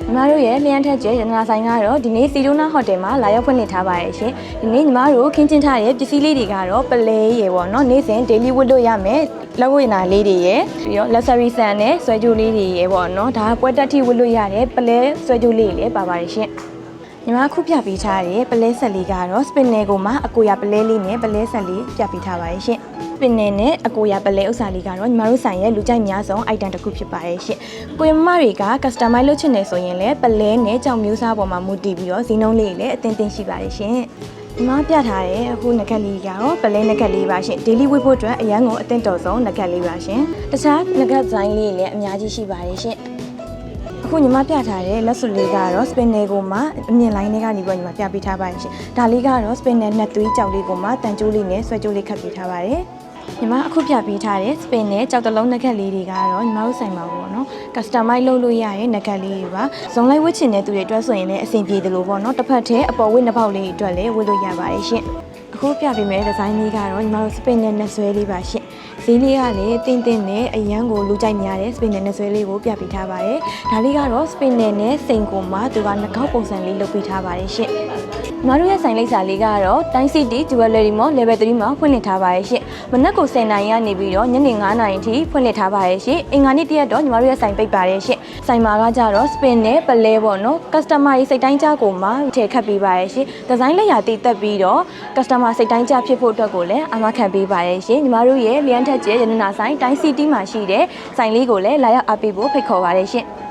ညီမတို့ရဲ့လျှမ်းထက်ကျဲရတနာဆိုင်ကတော့ဒီနေ့စီတိုနာဟိုတယ်မှာလာရောက်ဖွင့်လှစ်ထားပါရဲ့ရှင်ဒီနေ့ညီမတို့ခင်းချင်းထားတဲ့ပစ္စည်းလေးတွေကတော့ပလဲရေပေါ့နော်နေ့စဉ် daily ဝတ်လို့ရမယ်လက်ဝတ်နာလေးတွေရယ်ပြီးတော့ luxury ဆန်နဲ့ဆွဲကြိုးလေးတွေရယ်ပေါ့နော်ဒါပွဲတက်ထိဝတ်လို့ရတဲ့ပလဲဆွဲကြိုးလေးတွေလည်းပါပါတယ်ရှင်ညီမခုပြပေးထားတဲ့ပလဲဆက်လေးကတော့ spinner ကိုမှအကိုရပလဲလေးနဲ့ပလဲဆက်လေးပြပေးထားပါရဲ့ရှင် spinner နဲ့အကိုရပလဲဥစ္စာလေးကတော့ညီမတို့ဆိုင်ရဲ့လူကြိုက်များဆုံး item တစ်ခုဖြစ်ပါရဲ့ရှင်ကိုရမတွေက customize လုပ်ချင်နေဆိုရင်လည်းပလဲနဲ့ကြောင်မျိုးစားပေါ်မှာမူတည်ပြီးတော့ဈေးနှုန်းလေးလည်းအသင့်တင်ရှိပါတယ်ရှင်ညီမပြထားတဲ့အခုနဂတ်လေးကတော့ပလဲနဂတ်လေးပါရှင် daily ဝတ်ဖို့အတွက်အရန်ကိုအသင့်တော်ဆုံးနဂတ်လေးပါရှင်တခြားနဂတ်ဇိုင်းလေးလည်းအများကြီးရှိပါတယ်ရှင်အခုညီမပြထားတဲ့လက်စွပ်လေးကတော့ spinner ကိုမှအမြင့်လိုင်းလေးကနေပြီးညီမပြပေးထားပါတယ်ရှင်ဒါလေးကတော့ spinner နဲ့သွေးကြောက်လေးကိုမှတန်ကြိုးလေးနဲ့ဆွဲကြိုးလေးခတ်ပေးထားပါတယ်ညီမအခုပြပေးထားတဲ့ spin နဲ့ကြောက်တလုံးနဂတ်လေးတွေကတော့ညီမတို့ဆိုင်မှာပေါ့နော် customize လုပ်လို့ရတဲ့နဂတ်လေးတွေပါဇုံလိုက်ဝတ်ချင်တဲ့သူတွေအတွက်ဆိုရင်လည်းအဆင်ပြေတယ်လို့ပေါ့နော်တစ်ဖက်တည်းအပေါ်ဝတ်နှစ်ပေါက်လေးတွေအတွက်လည်းဝတ်လို့ရပါတယ်ရှင်အခုပြပေးမယ့်ဒီဇိုင်းလေးကတော့ညီမတို့ spin နဲ့နှဆွဲလေးပါရှင်ဈေးလေးကလည်းတင်းတင်းနဲ့အရန်ကိုလူကြိုက်များတဲ့ spin နဲ့နှဆွဲလေးကိုပြပေးထားပါတယ်ဒါလေးကတော့ spin နဲ့စိန်ကိုမှသူကနှကောက်ပုံစံလေးလုပ်ပေးထားပါတယ်ရှင်ညီမတို့ရဲ့ဆိုင်လိပ်စာလေးကတော့တိုင်း City Jewelry Mall Level 3မှာဖွင့်လှစ်ထားပါရဲ့ရှင်။မနက်ကို10:00နာရီကနေပြီးတော့ညနေ9:00နာရီထိဖွင့်လှစ်ထားပါရဲ့ရှင်။အင်္ဂါနေ့တရက်တော့ညီမတို့ရဲ့ဆိုင်ပိတ်ပါရဲ့ရှင်။ဆိုင်မှာကကြတော့ spin နဲ့ပလဲပေါ့နော်။ customer ရဲ့စိတ်တိုင်းကြကိုမှထည့်ခတ်ပေးပါရဲ့ရှင်။ဒီဇိုင်းလက်ရာတည်တက်ပြီးတော့ customer စိတ်တိုင်းကြဖြစ်ဖို့အတွက်ကိုလည်းအမခံပေးပါရဲ့ရှင်။ညီမတို့ရဲ့လျှမ်းထက်ကျဲရတနာဆိုင်တိုင်း City မှာရှိတဲ့ဆိုင်လေးကိုလည်းလာရောက်အားပေးဖို့ဖိတ်ခေါ်ပါရဲ့ရှင်။